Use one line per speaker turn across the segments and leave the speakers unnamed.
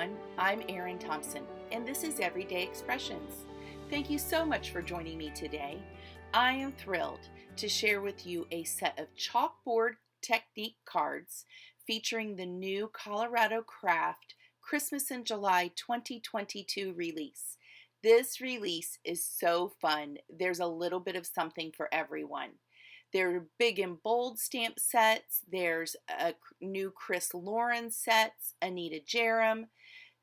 everyone. I'm Erin Thompson, and this is Everyday Expressions. Thank you so much for joining me today. I am thrilled to share with you a set of chalkboard technique cards featuring the new Colorado Craft Christmas in July 2022 release. This release is so fun. There's a little bit of something for everyone. There are big and bold stamp sets. There's a new Chris Lauren sets, Anita Jerem,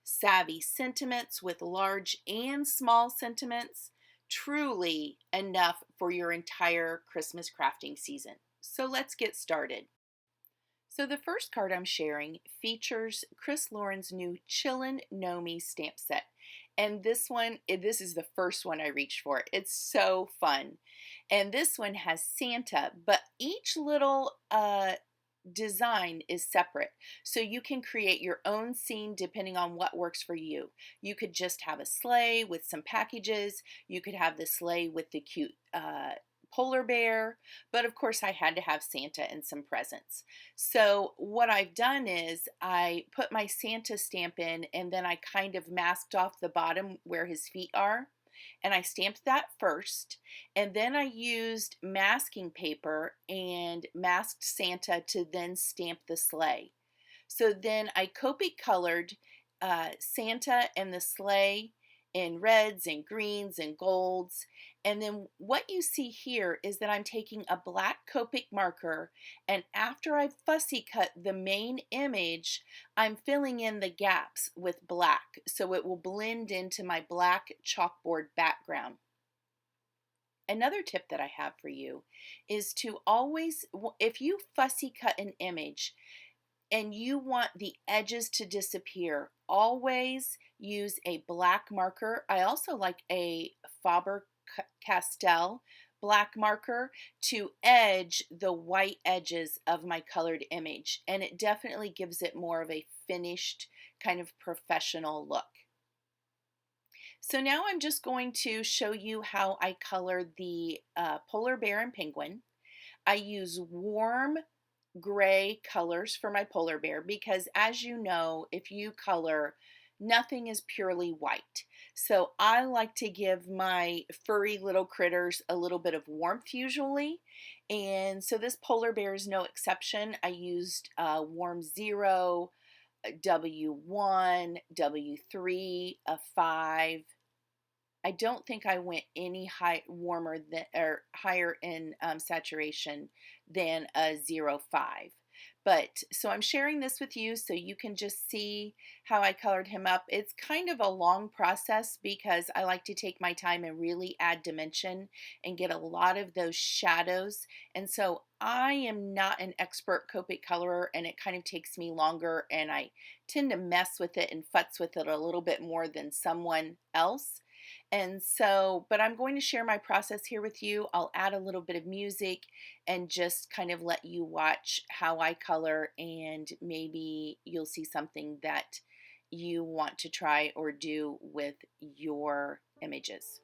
savvy sentiments with large and small sentiments. Truly enough for your entire Christmas crafting season. So let's get started. So the first card I'm sharing features Chris Lauren's new Chillin' Know Me stamp set. And this is the first one I reached for. It's so fun. And this one has Santa, but each little design is separate. So you can create your own scene depending on what works for you. You could just have a sleigh with some packages. You could have the sleigh with the cute polar bear, but of course I had to have Santa and some presents. So what I've done is I put my Santa stamp in, and then I kind of masked off the bottom where his feet are, and I stamped that first, and then I used masking paper and masked Santa to then stamp the sleigh. So then I Copic colored Santa and the sleigh in reds and greens and golds. And then what you see here is that I'm taking a black Copic marker, and after I've fussy cut the main image, I'm filling in the gaps with black so it will blend into my black chalkboard background. Another tip that I have for you is to always, if you fussy cut an image and you want the edges to disappear, always use a black marker. I also like a Faber-Castell black marker to edge the white edges of my colored image, and it definitely gives it more of a finished kind of professional look. So now I'm just going to show you how I color the polar bear and penguin. I use warm gray colors for my polar bear because, as you know, if you color, nothing is purely white. So I like to give my furry little critters a little bit of warmth usually. And so this polar bear is no exception. I used warm 0, W1, W3, a 5. I don't think I went any warmer than or higher in saturation than a 0.5. But so I'm sharing this with you so you can just see how I colored him up. It's kind of a long process because I like to take my time and really add dimension and get a lot of those shadows. And so I am not an expert Copic colorer, and it kind of takes me longer, and I tend to mess with it and futz with it a little bit more than someone else. And so, but I'm going to share my process here with you. I'll add a little bit of music and just kind of let you watch how I color, and maybe you'll see something that you want to try or do with your images.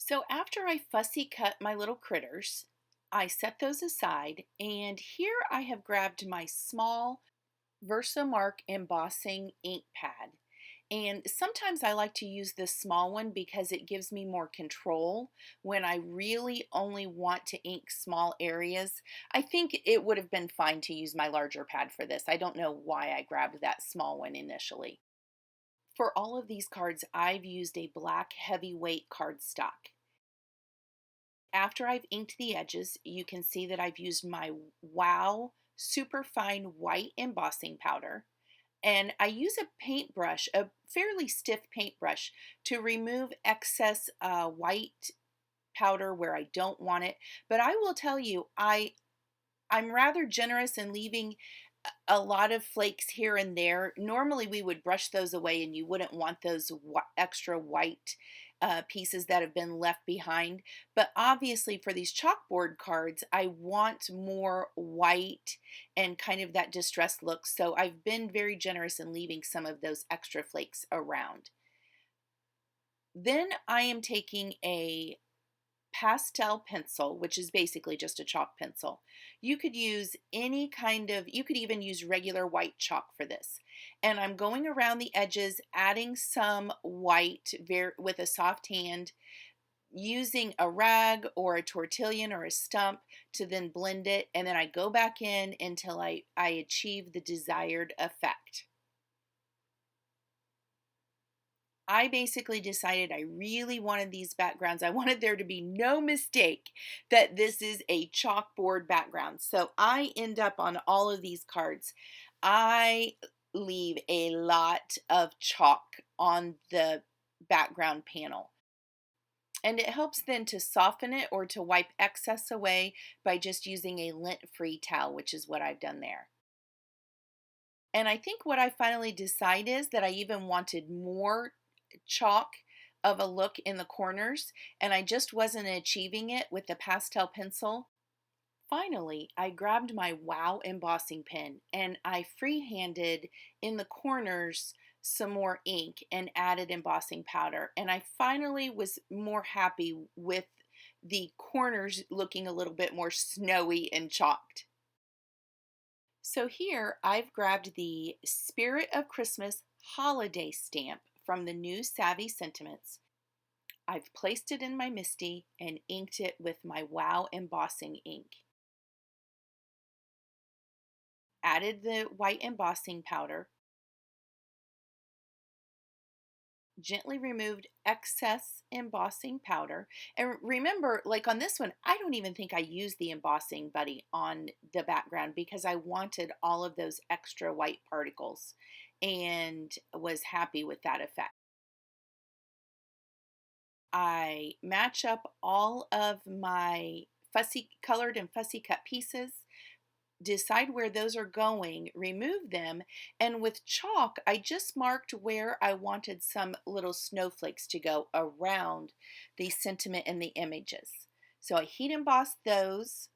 So after I fussy cut my little critters, I set those aside, and here I have grabbed my small Versamark embossing ink pad. And sometimes I like to use this small one because it gives me more control when I really only want to ink small areas. I think it would have been fine to use my larger pad for this. I don't know why I grabbed that small one initially. For all of these cards, I've used a black heavyweight cardstock. After I've inked the edges, you can see that I've used my Wow Superfine White Embossing Powder. And I use a paintbrush, a fairly stiff paintbrush, to remove excess white powder where I don't want it. But I will tell you, I'm rather generous in leaving a lot of flakes here and there. Normally we would brush those away and you wouldn't want those extra white pieces that have been left behind. But obviously for these chalkboard cards, I want more white and kind of that distressed look. So I've been very generous in leaving some of those extra flakes around. Then I am taking a pastel pencil, which is basically just a chalk pencil. You could use any kind of, you could even use regular white chalk for this. And I'm going around the edges, adding some white with a soft hand, using a rag or a tortillon or a stump to then blend it. And then I go back in until I achieve the desired effect. I basically decided I really wanted these backgrounds. I wanted there to be no mistake that this is a chalkboard background. So I end up on all of these cards. I leave a lot of chalk on the background panel. And it helps then to soften it or to wipe excess away by just using a lint-free towel, which is what I've done there. And I think what I finally decided is that I even wanted more chalk of a look in the corners, and I just wasn't achieving it with the pastel pencil. Finally, I grabbed my Wow embossing pen and I freehanded in the corners some more ink and added embossing powder, and I finally was more happy with the corners looking a little bit more snowy and chalked. So here I've grabbed the Spirit of Christmas holiday stamp from the new Savvy Sentiments. I've placed it in my MISTI and inked it with my Wow embossing ink. Added the white embossing powder. Gently removed excess embossing powder. And remember, like on this one, I don't even think I used the embossing buddy on the background because I wanted all of those extra white particles and was happy with that effect. I match up all of my fussy colored and fussy cut pieces, decide where those are going, remove them, and with chalk, I just marked where I wanted some little snowflakes to go around the sentiment and the images. So I heat embossed those.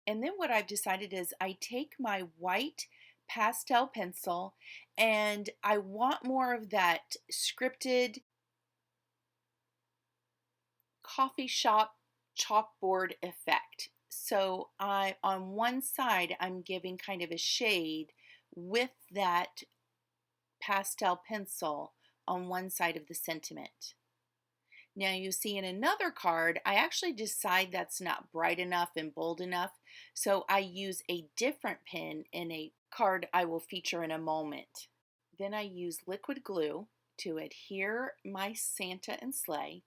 And then what I've decided is I take my white pastel pencil and I want more of that scripted coffee shop chalkboard effect. So on one side, I'm giving kind of a shade with that pastel pencil on one side of the sentiment. Now you see in another card, I actually decide that's not bright enough and bold enough, so I use a different pen in a card I will feature in a moment. Then I use liquid glue to adhere my Santa and sleigh,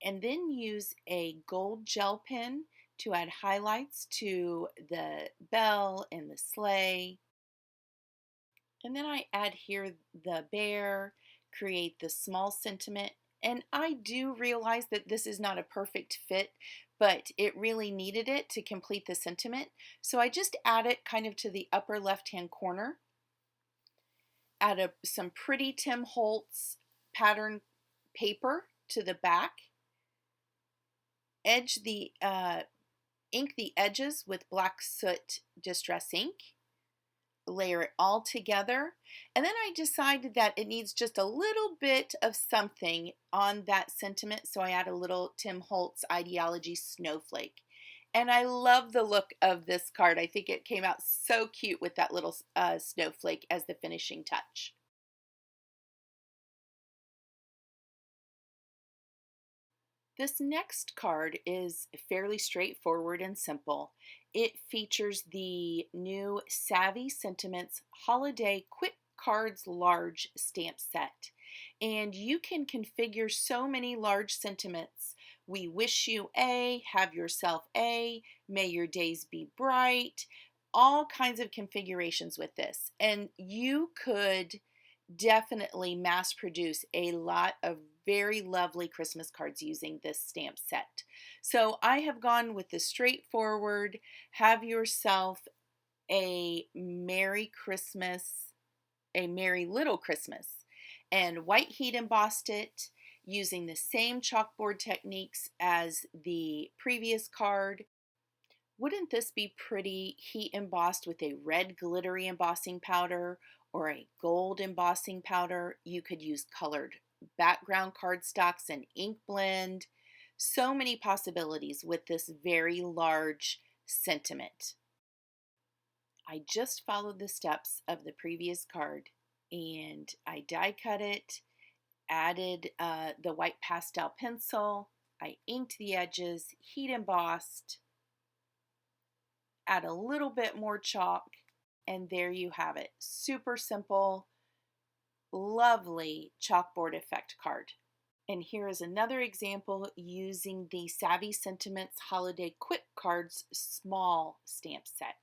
and then use a gold gel pen to add highlights to the bell and the sleigh. And then I add here the bear, create the small sentiment. And I do realize that this is not a perfect fit, but it really needed it to complete the sentiment. So I just add it kind of to the upper left-hand corner. Add some pretty Tim Holtz pattern paper to the back. Ink the edges with black soot distress ink. layer it all together. And then I decided that it needs just a little bit of something on that sentiment. So I add a little Tim Holtz Ideology snowflake. And I love the look of this card. I think it came out so cute with that little snowflake as the finishing touch. This next card is fairly straightforward and simple. It features the new Savvy Sentiments Holiday Quick Cards Large stamp set. And you can configure so many large sentiments. We wish you A, have yourself A, may your days be bright, all kinds of configurations with this. And you could definitely mass produce a lot of very lovely Christmas cards using this stamp set. So I have gone with the straightforward, have yourself a Merry Christmas, a Merry Little Christmas, and white heat embossed it using the same chalkboard techniques as the previous card. Wouldn't this be pretty heat embossed with a red glittery embossing powder or a gold embossing powder? You could use colored background cardstocks and ink blend. So many possibilities with this very large sentiment. I just followed the steps of the previous card and I die cut it, added the white pastel pencil, I inked the edges, heat embossed, add a little bit more chalk, and there you have it. Super simple, lovely chalkboard effect card. And here is another example using the Savvy Sentiments Holiday Quick Cards small stamp set.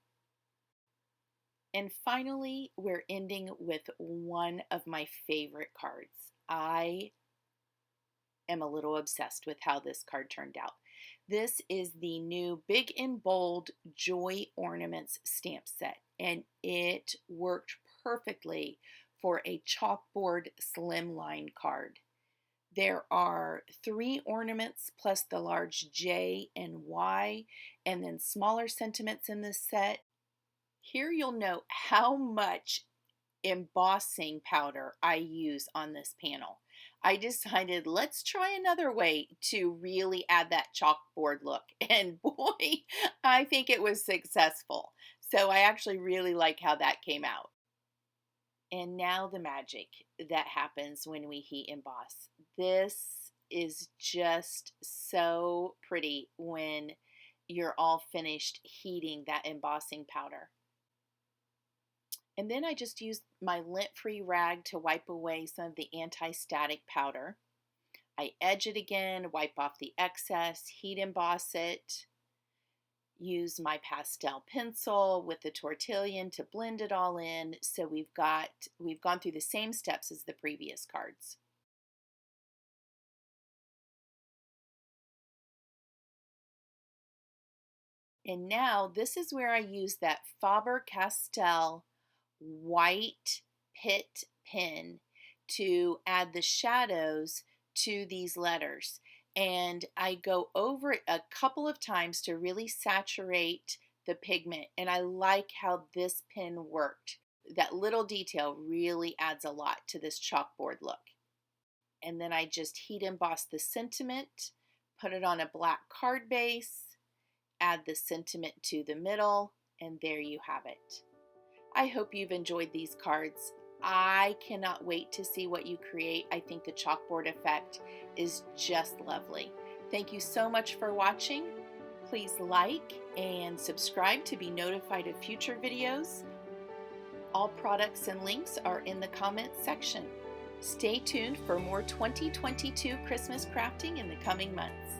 And finally, we're ending with one of my favorite cards. I am a little obsessed with how this card turned out. This is the new Big and Bold Joy Ornaments stamp set, and it worked perfectly for a chalkboard slimline card. There are 3 ornaments plus the large J and Y, and then smaller sentiments in this set. Here you'll note how much embossing powder I use on this panel. I decided let's try another way to really add that chalkboard look, and boy, I think it was successful. So I actually really like how that came out. And now the magic that happens when we heat emboss. This is just so pretty when you're all finished heating that embossing powder. And then I just used my lint-free rag to wipe away some of the anti-static powder. I edge it again, wipe off the excess, heat emboss it, use my pastel pencil with the tortillon to blend it all in. So we've gone through the same steps as the previous cards. And now this is where I use that Faber-Castell white Pitt pen to add the shadows to these letters. And I go over it a couple of times to really saturate the pigment. And I like how this pen worked. That little detail really adds a lot to this chalkboard look. And then I just heat emboss the sentiment, put it on a black card base, add the sentiment to the middle, and there you have it. I hope you've enjoyed these cards. I cannot wait to see what you create. I think the chalkboard effect is just lovely. Thank you so much for watching. Please like and subscribe to be notified of future videos. All products and links are in the comments section. Stay tuned for more 2022 Christmas crafting in the coming months.